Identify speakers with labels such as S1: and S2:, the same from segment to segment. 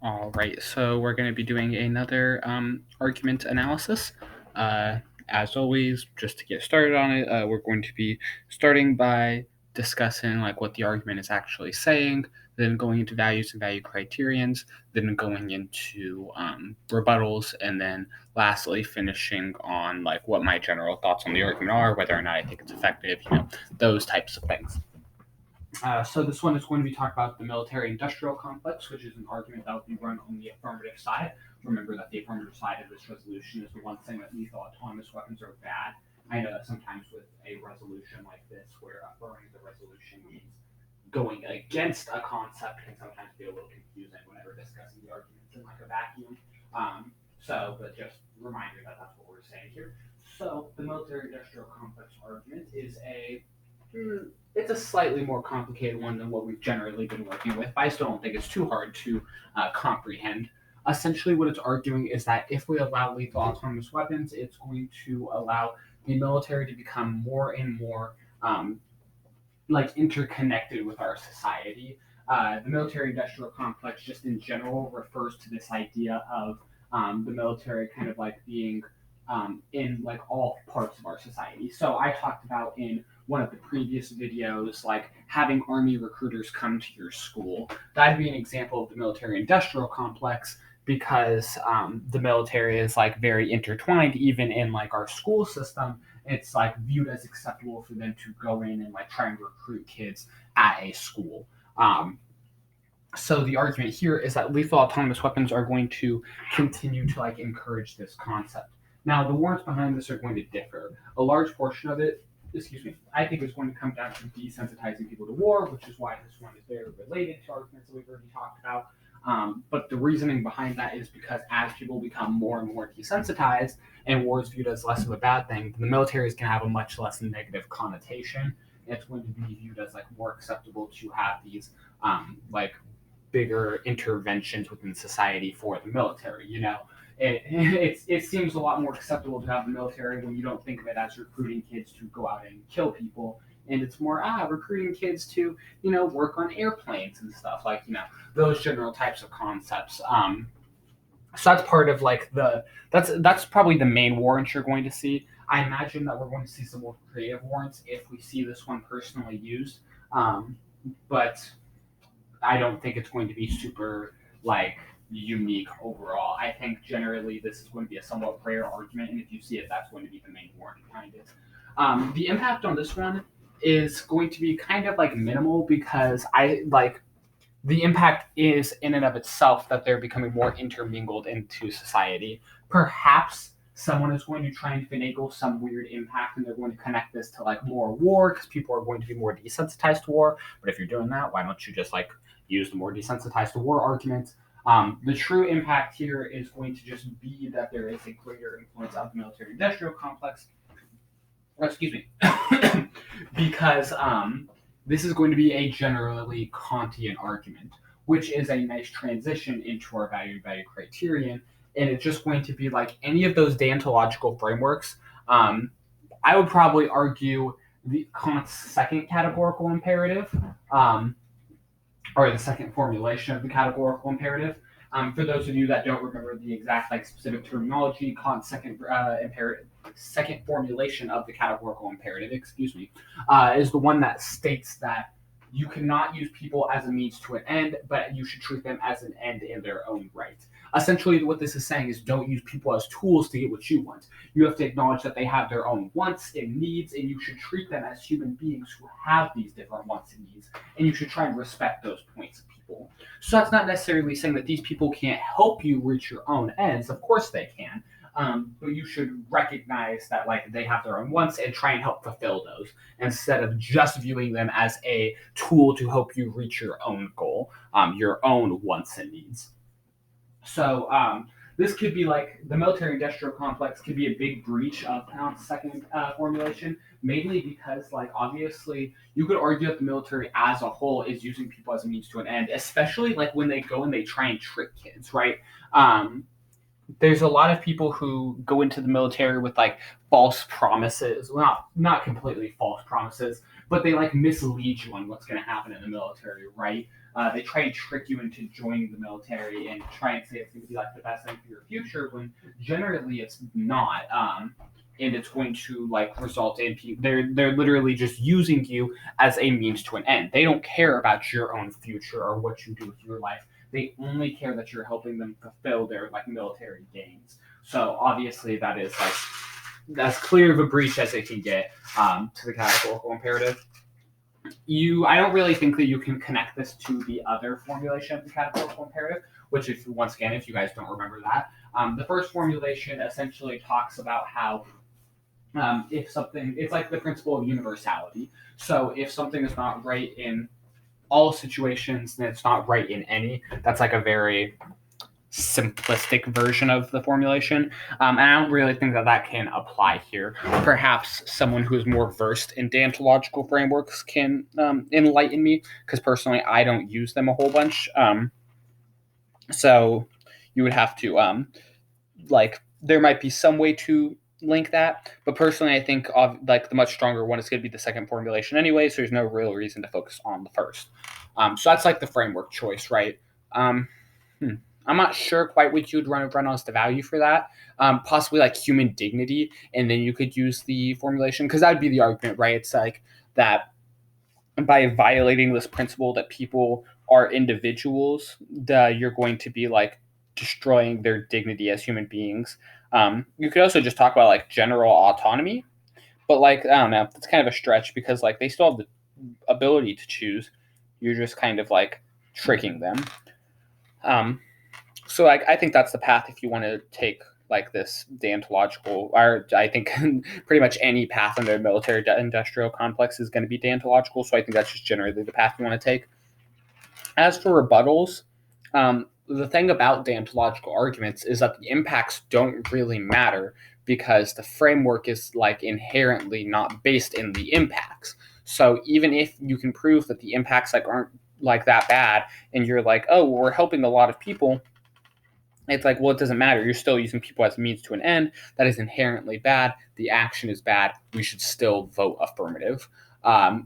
S1: All right, so we're going to be doing another argument analysis. Uh, as always, just to get started on it, we're going to be starting by discussing like what the argument is actually saying, then going into values and value criterions, then going into rebuttals, and then lastly finishing on like what my general thoughts on the argument are, whether or not I think it's effective, those types of things. So this one is going to be talking about the military-industrial complex, which is an argument that will be run on the affirmative side. Remember that the affirmative side of this resolution is the one saying that lethal autonomous weapons are bad. I know that sometimes with a resolution like this, where affirming the resolution means going against a concept, can sometimes be a little confusing whenever discussing the arguments in like a vacuum. But just reminder that that's what we're saying here. So the military-industrial complex argument is it's a slightly more complicated one than what we've generally been working with, but I still don't think it's too hard to comprehend. Essentially, what it's arguing is that if we allow lethal autonomous weapons, it's going to allow the military to become more and more like interconnected with our society. The military-industrial complex, just in general, refers to this idea of the military kind of like being in like all parts of our society. So I talked about in one of the previous videos, like having army recruiters come to your school. That'd be an example of the military-industrial complex because the military is like very intertwined, even in like our school system. It's like viewed as acceptable for them to go in and like try and recruit kids at a school. So the argument here is that lethal autonomous weapons are going to continue to like encourage this concept. Now the warrants behind this are going to differ. A large portion of it, I think is going to come down to desensitizing people to war, which is why this one is very related to arguments that we've already talked about. But the reasoning behind that is because as people become more and more desensitized and war is viewed as less of a bad thing, the military is going to have a much less negative connotation. It's going to be viewed as like more acceptable to have these like bigger interventions within society for the military. It seems a lot more acceptable to have the military when you don't think of it as recruiting kids to go out and kill people, and it's more recruiting kids to work on airplanes and stuff like those general types of concepts. So that's part of like that's probably the main warrant you're going to see. I imagine that we're going to see some more creative warrants if we see this one personally used, but I don't think it's going to be super like unique overall. I think generally this is going to be a somewhat rare argument, and if you see it, that's going to be the main warrant behind it. The impact on this one is going to be kind of like minimal because I like the impact is in and of itself that they're becoming more intermingled into society. Perhaps someone is going to try and finagle some weird impact and they're going to connect this to like more war because people are going to be more desensitized to war. But if you're doing that, why don't you just like use the more desensitized to war argument? The true impact here is going to just be that there is a greater influence of the military industrial complex. Excuse me. Because this is going to be a generally Kantian argument, which is a nice transition into our value criterion. And it's just going to be like any of those deontological frameworks. I would probably argue the Kant's second categorical imperative, or the second formulation of the categorical imperative. For those of you that don't remember the exact like specific terminology, Kant's second formulation of the categorical imperative, is the one that states that you cannot use people as a means to an end, but you should treat them as an end in their own right. Essentially, what this is saying is don't use people as tools to get what you want. You have to acknowledge that they have their own wants and needs, and you should treat them as human beings who have these different wants and needs, and you should try and respect those points of people. So that's not necessarily saying that these people can't help you reach your own ends. Of course they can. But you should recognize that like they have their own wants and try and help fulfill those instead of just viewing them as a tool to help you reach your own goal, your own wants and needs. So this could be like the military-industrial complex could be a big breach of Kant's second formulation, mainly because like obviously you could argue that the military as a whole is using people as a means to an end, especially like when they go and they try and trick kids, right? There's a lot of people who go into the military with like false promises. Well, not completely false promises, but they like mislead you on what's going to happen in the military, right? They try and trick you into joining the military and try and say it's going to be like the best thing for your future when generally it's not. And it's going to like result in people. They're literally just using you as a means to an end. They don't care about your own future or what you do with your life. They only care that you're helping them fulfill their like military gains. So obviously that is like as clear of a breach as it can get to the categorical imperative. I don't really think that you can connect this to the other formulation of the categorical imperative, which if once again, if you guys don't remember that, the first formulation essentially talks about how if something, it's like the principle of universality. So if something is not right in all situations, then it's not right in any. That's like a very simplistic version of the formulation. And I don't really think that that can apply here. Perhaps someone who is more versed in deontological frameworks can enlighten me, because personally, I don't use them a whole bunch. So you would have to, there might be some way to link that, but personally I think like the much stronger one is going to be the second formulation anyway, so there's no real reason to focus on the first. So that's like the framework choice, right? I'm not sure quite what you'd run as the value for that. Possibly like human dignity, and then you could use the formulation, because that would be the argument, right? It's like that by violating this principle that people are individuals, you're going to be like destroying their dignity as human beings. You could also just talk about like general autonomy, but like I don't know, that's kind of a stretch, because like they still have the ability to choose. You're just kind of like tricking them. So I think that's the path if you want to take like this deontological, or I think pretty much any path in the military industrial complex is going to be deontological. So I think that's just generally the path you want to take. As for rebuttals, the thing about deontological arguments is that the impacts don't really matter, because the framework is like inherently not based in the impacts. So even if you can prove that the impacts like aren't like that bad, and you're like, oh, well, we're helping a lot of people, it's like, well, it doesn't matter. You're still using people as a means to an end. That is inherently bad. The action is bad. We should still vote affirmative.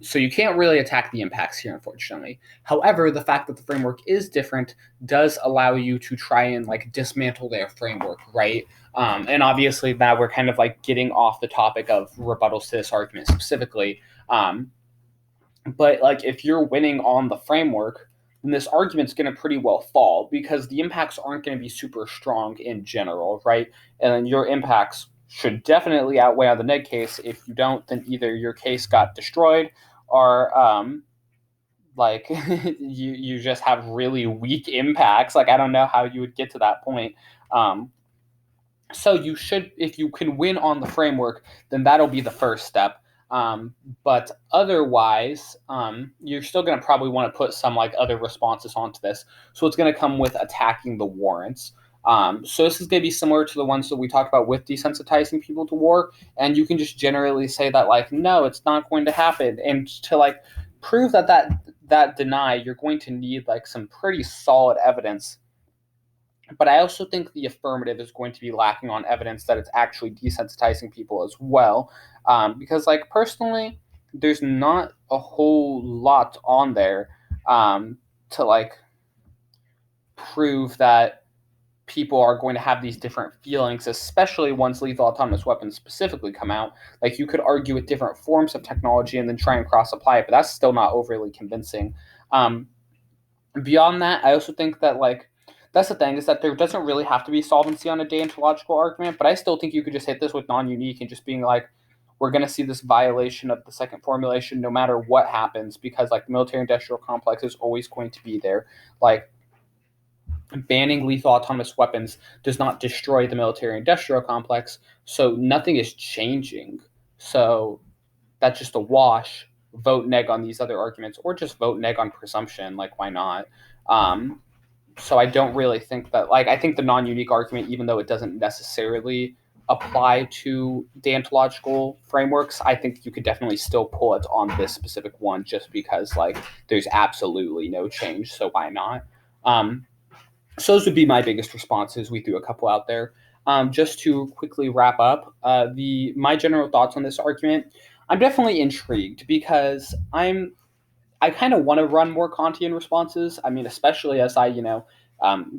S1: So you can't really attack the impacts here, unfortunately. However, the fact that the framework is different does allow you to try and like dismantle their framework, right? And obviously now we're kind of like getting off the topic of rebuttals to this argument specifically. But like if you're winning on the framework, then this argument's going to pretty well fall, because the impacts aren't going to be super strong in general, right? And then your impacts should definitely outweigh on the neg case. If you don't, then either your case got destroyed, or like you just have really weak impacts. Like I don't know how you would get to that point. So you should, if you can win on the framework, then that'll be the first step. But otherwise, you're still going to probably want to put some like other responses onto this. So it's going to come with attacking the warrants. So this is going to be similar to the ones that we talked about with desensitizing people to war. And you can just generally say that like, no, it's not going to happen. And to like prove that deny, you're going to need like some pretty solid evidence. But I also think the affirmative is going to be lacking on evidence that it's actually desensitizing people as well. Because, like, personally, there's not a whole lot on there to, like, prove that people are going to have these different feelings, especially once lethal autonomous weapons specifically come out. Like, you could argue with different forms of technology and then try and cross-apply it, but that's still not overly convincing. Beyond that, I also think that, like, that's the thing, is that there doesn't really have to be solvency on a deontological argument, but I still think you could just hit this with non-unique and just being like, we're going to see this violation of the second formulation no matter what happens, because like the military-industrial complex is always going to be there. Like, banning lethal autonomous weapons does not destroy the military-industrial complex, so nothing is changing. So that's just a wash. Vote neg on these other arguments, or just vote neg on presumption. Like, why not? So I don't really think that, like, I think the non-unique argument, even though it doesn't necessarily apply to deontological frameworks, I think you could definitely still pull it on this specific one, just because like there's absolutely no change. So why not? So those would be my biggest responses. We threw a couple out there. Just to quickly wrap up, my general thoughts on this argument. I'm definitely intrigued because I kind of want to run more Kantian responses. I mean, especially as I,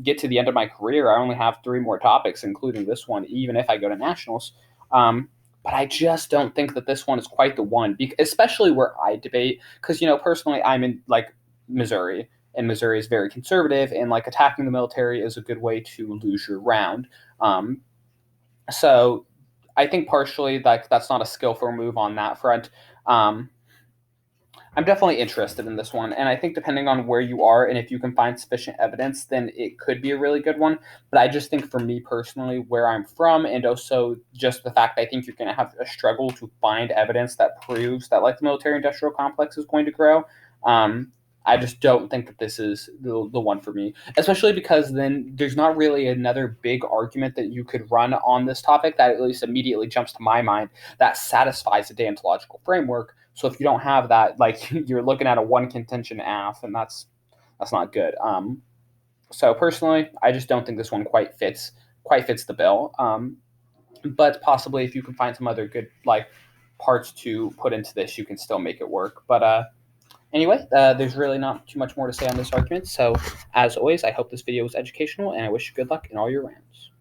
S1: get to the end of my career, I only have three more topics, including this one, even if I go to nationals. Um, but I just don't think that this one is quite the one, especially where I debate. Because, personally, I'm in like Missouri, and Missouri is very conservative, and like attacking the military is a good way to lose your round. Um, so I think partially like that's not a skillful move on that front. Um, I'm definitely interested in this one, and I think depending on where you are and if you can find sufficient evidence, then it could be a really good one. But I just think for me personally, where I'm from, and also just the fact that I think you're going to have a struggle to find evidence that proves that like the military-industrial complex is going to grow. Um, I just don't think that this is the one for me, especially because then there's not really another big argument that you could run on this topic that at least immediately jumps to my mind that satisfies the deontological framework. So if you don't have that, like you're looking at a one contention AF, and that's not good. So personally, I just don't think this one quite fits the bill. But possibly if you can find some other good like parts to put into this, you can still make it work. But anyway, there's really not too much more to say on this argument. So as always, I hope this video was educational, and I wish you good luck in all your rounds.